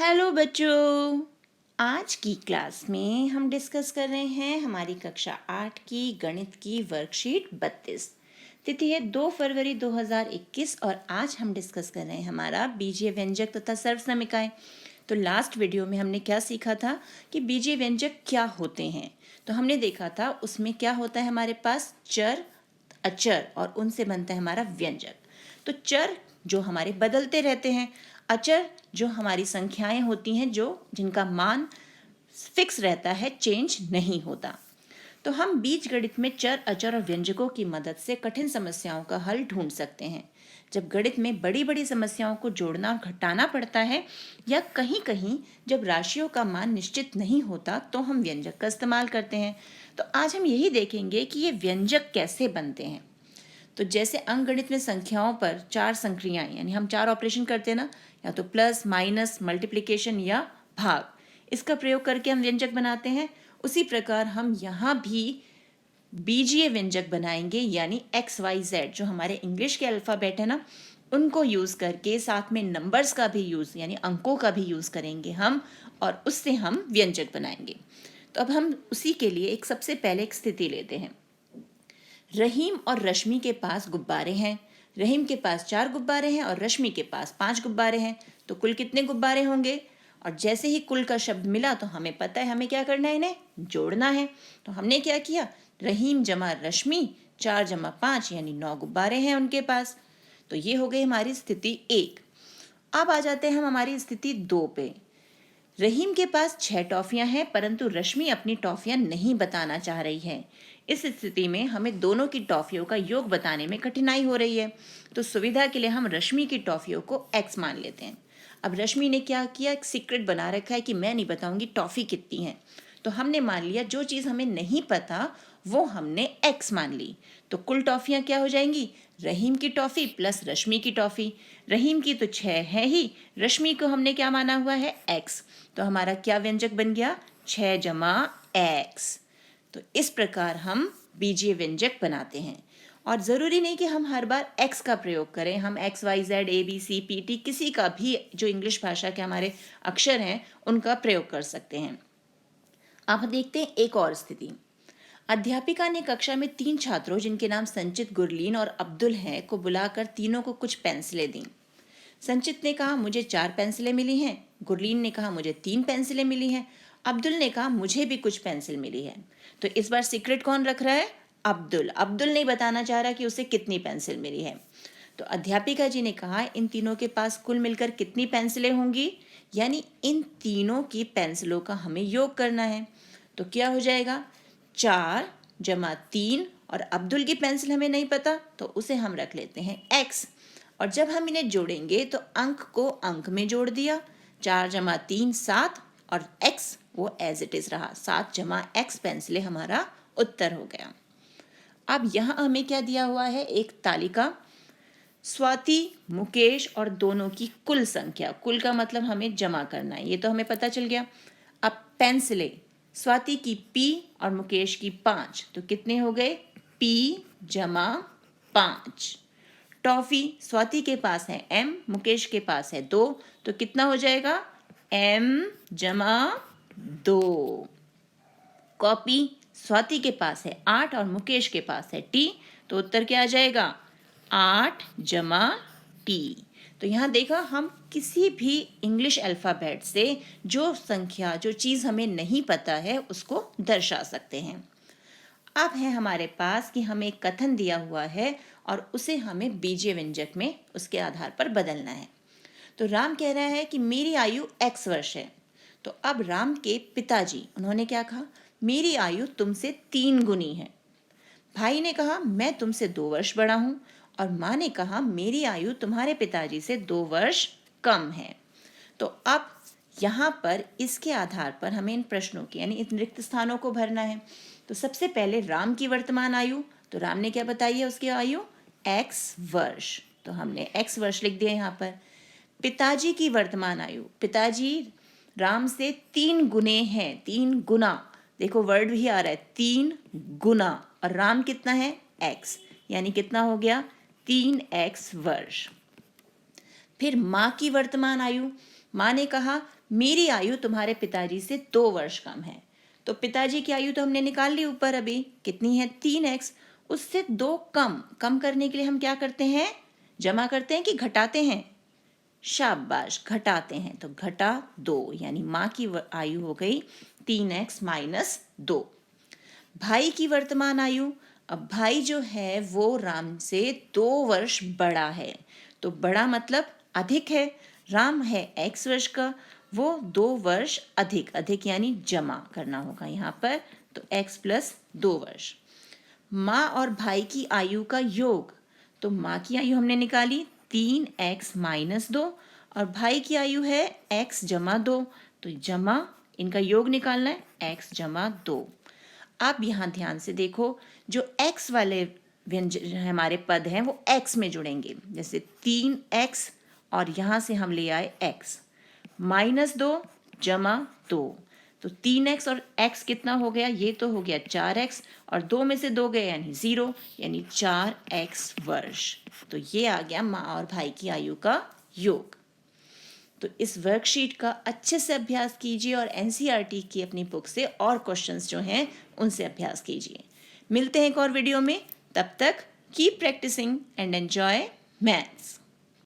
Hello बच्चों। आज की क्लास में हम डिस्कस कर रहे हैं हमारी कक्षा 8 की गणित की वर्कशीट 32। तिथि है 2 फरवरी 2021 और आज हम डिस्कस कर रहे हैं हमारा बीजीय व्यंजक तथा सर्वसमीकाएं। तो लास्ट वीडियो में हमने क्या सीखा था कि बीजीय व्यंजक क्या होते हैं। तो हमने देखा था उसमें क्या होता है, हमारे पास चर, अचर और उनसे बनता है हमारा व्यंजक। तो चर जो हमारे बदलते रहते हैं, अचर जो हमारी संख्याएं होती हैं जो जिनका मान फिक्स रहता है, चेंज नहीं होता। तो हम बीजगणित में चर, अचर और व्यंजकों की मदद से कठिन समस्याओं का हल ढूंढ सकते हैं। जब गणित में बड़ी बड़ी समस्याओं को जोड़ना और घटाना पड़ता है या कहीं कहीं जब राशियों का मान निश्चित नहीं होता तो हम व्यंजक का इस्तेमाल करते हैं। तो आज हम यही देखेंगे कि ये व्यंजक कैसे बनते हैं। तो जैसे अंकगणित में संख्याओं पर 4 संक्रियाएं यानी हम 4 ऑपरेशन करते हैं ना, या तो प्लस, माइनस, मल्टीप्लिकेशन या भाग, इसका प्रयोग करके हम व्यंजक बनाते हैं। उसी प्रकार हम यहाँ भी बीजीय व्यंजक बनाएंगे, यानी XYZ जो हमारे इंग्लिश के अल्फ़ाबेट है ना, उनको यूज़ करके साथ में नंबर्स का भी यूज़ यानी अंकों का भी यूज़ करेंगे हम, और उससे हम व्यंजक बनाएंगे। तो अब हम उसी के लिए सबसे पहले एक स्थिति लेते हैं। रहीम और रश्मि के पास गुब्बारे हैं। रहीम के पास 4 गुब्बारे हैं और रश्मि के पास 5 गुब्बारे हैं। तो कुल कितने गुब्बारे होंगे? और जैसे ही कुल का शब्द मिला तो हमें पता है हमें क्या करना है, इन्हें जोड़ना है। तो हमने क्या किया, रहीम जमा रश्मि 4 जमा 5 यानी 9 गुब्बारे हैं उनके पास। तो ये हो गई हमारी स्थिति 1। अब आ जाते हैं हम हमारी स्थिति 2 पे। रहीम के पास 6 टॉफियां हैं परंतु रश्मि अपनी टॉफियां नहीं बताना चाह रही है। इस स्थिति में हमें दोनों की टॉफियों का योग बताने में कठिनाई हो रही है। तो सुविधा के लिए हम रश्मि की टॉफियों को x मान लेते हैं। अब रश्मि ने क्या किया, एक सीक्रेट बना रखा है कि मैं नहीं बताऊंगी टॉफी कितनी है। तो हमने मान लिया जो चीज़ हमें नहीं पता वो हमने x मान ली। तो कुल टॉफियां क्या हो जाएंगी, रहीम की टॉफी प्लस रश्मि की टॉफी। रहीम की तो 6 है ही, रश्मि को हमने क्या माना हुआ है, x। तो हमारा क्या व्यंजक बन गया, 6 जमा x। तो इस प्रकार हम बीजीय व्यंजक बनाते हैं। और ज़रूरी नहीं कि हम हर बार x का प्रयोग करें, हम x, y, z, a, b, c, p, t किसी का भी जो इंग्लिश भाषा के हमारे अक्षर हैं उनका प्रयोग कर सकते हैं। अब देखते हैं एक और स्थिति। अध्यापिका ने कक्षा में 3 छात्रों जिनके नाम संचित, गुरलीन और अब्दुल हैं को बुलाकर तीनों को कुछ पेंसिलें दी। संचित ने कहा मुझे 4 पेंसिलें मिली हैं, गुरलीन ने कहा मुझे 3 पेंसिलें मिली हैं, अब्दुल ने कहा मुझे भी कुछ पेंसिल मिली है। तो इस बार सीक्रेट कौन रख रहा है, अब्दुल। अब्दुल नहीं बताना चाह रहा कि उसे कितनी पेंसिल मिली है। तो अध्यापिका जी ने कहा इन तीनों के पास कुल मिलकर कितनी पेंसिलें होंगी, यानी इन तीनों की पेंसिलों का हमें योग करना है। तो क्या हो जाएगा, 4 जमा 3, और अब्दुल की पेंसिल हमें नहीं पता तो उसे हम रख लेते हैं x। और जब हम इन्हें जोड़ेंगे तो अंक को अंक में जोड़ दिया, 4 जमा 3 7, और x वो एज इट इज रहा, 7 जमा x पेंसिलें हमारा उत्तर हो गया। अब यहाँ हमें क्या दिया हुआ है, एक तालिका, स्वाति, मुकेश और दोनों की कुल संख्या, कुल का मतलब हमें जमा करना है, ये तो हमें पता चल गया। अब पेंसिलें, स्वाति की p और मुकेश की 5, तो कितने हो गए, p जमा 5। टॉफी, स्वाति के पास है m, मुकेश के पास है 2, तो कितना हो जाएगा, m जमा 2। कॉपी, स्वाति के पास है 8 और मुकेश के पास है t, तो उत्तर क्या आ जाएगा, 8 जमा t। तो यहाँ देखा, हम किसी भी इंग्लिश अल्फ़ाबेट से जो संख्या, जो चीज़ हमें नहीं पता है उसको दर्शा सकते हैं। अब है हमारे पास कि हमें एक कथन दिया हुआ है और उसे हमें बीजीय व्यंजक में उसके आधार पर बदलना है। तो राम कह रहा है कि मेरी आयु x वर्ष है। तो अब राम के पिताजी, उन्होंने क्या कहा, मेरी आयु तुमसे 3 गुनी है। भाई ने कहा मैं तुमसे 2 वर्ष बड़ा हूं, और माँ ने कहा मेरी आयु तुम्हारे पिताजी से 2 वर्ष कम है। तो अब यहाँ पर इसके आधार पर हमें इन प्रश्नों की यानी इन रिक्त स्थानों को भरना है। तो सबसे पहले राम की वर्तमान आयु, तो राम ने क्या बताई है उसकी आयु, x वर्ष, तो हमने x वर्ष लिख दिया यहाँ पर। पिताजी की वर्तमान आयु, पिताजी राम से 3 गुने हैं, 3 गुना, देखो वर्ड भी आ रहा है 3 गुना, और राम कितना है, x, यानी कितना हो गया, 3x वर्ष। फिर माँ की वर्तमान आयु, माँ ने कहा मेरी आयु तुम्हारे पिताजी से 2 वर्ष कम है। तो पिताजी की आयु तो हमने निकाल ली ऊपर, अभी कितनी है 3x, उससे 2 कम। कम करने के लिए हम क्या करते हैं, जमा करते हैं कि घटाते हैं? शाबाश, घटाते हैं। तो घटा 2, यानी माँ की आयु हो गई 3x माइनस 2। भाई की वर्तमान आयु, अब भाई जो है वो राम से 2 वर्ष बड़ा है। तो बड़ा मतलब अधिक है, राम है x वर्ष का, वो 2 वर्ष अधिक, अधिक यानी जमा करना होगा यहाँ पर, तो x प्लस 2 वर्ष। माँ और भाई की आयु का योग, तो माँ की आयु हमने निकाली 3x माइनस 2 और भाई की आयु है x जमा 2, तो जमा इनका योग निकालना है x जमा 2। आप यहाँ ध्यान से देखो, जो x वाले व्यंजन हमारे पद हैं वो x में जुड़ेंगे, जैसे 3x और यहाँ से हम ले आए x, माइनस 2 जमा 2, तो 3x और x कितना हो गया, ये तो हो गया 4x और 2 में से 2 गए यानी 0, यानी 4x वर्ष। तो ये आ गया माँ और भाई की आयु का योग। तो इस वर्कशीट का अच्छे से अभ्यास कीजिए और एनसीईआरटी की अपनी बुक से और क्वेश्चंस जो हैं उनसे अभ्यास कीजिए। मिलते हैं एक और वीडियो में, तब तक keep practising and enjoy maths.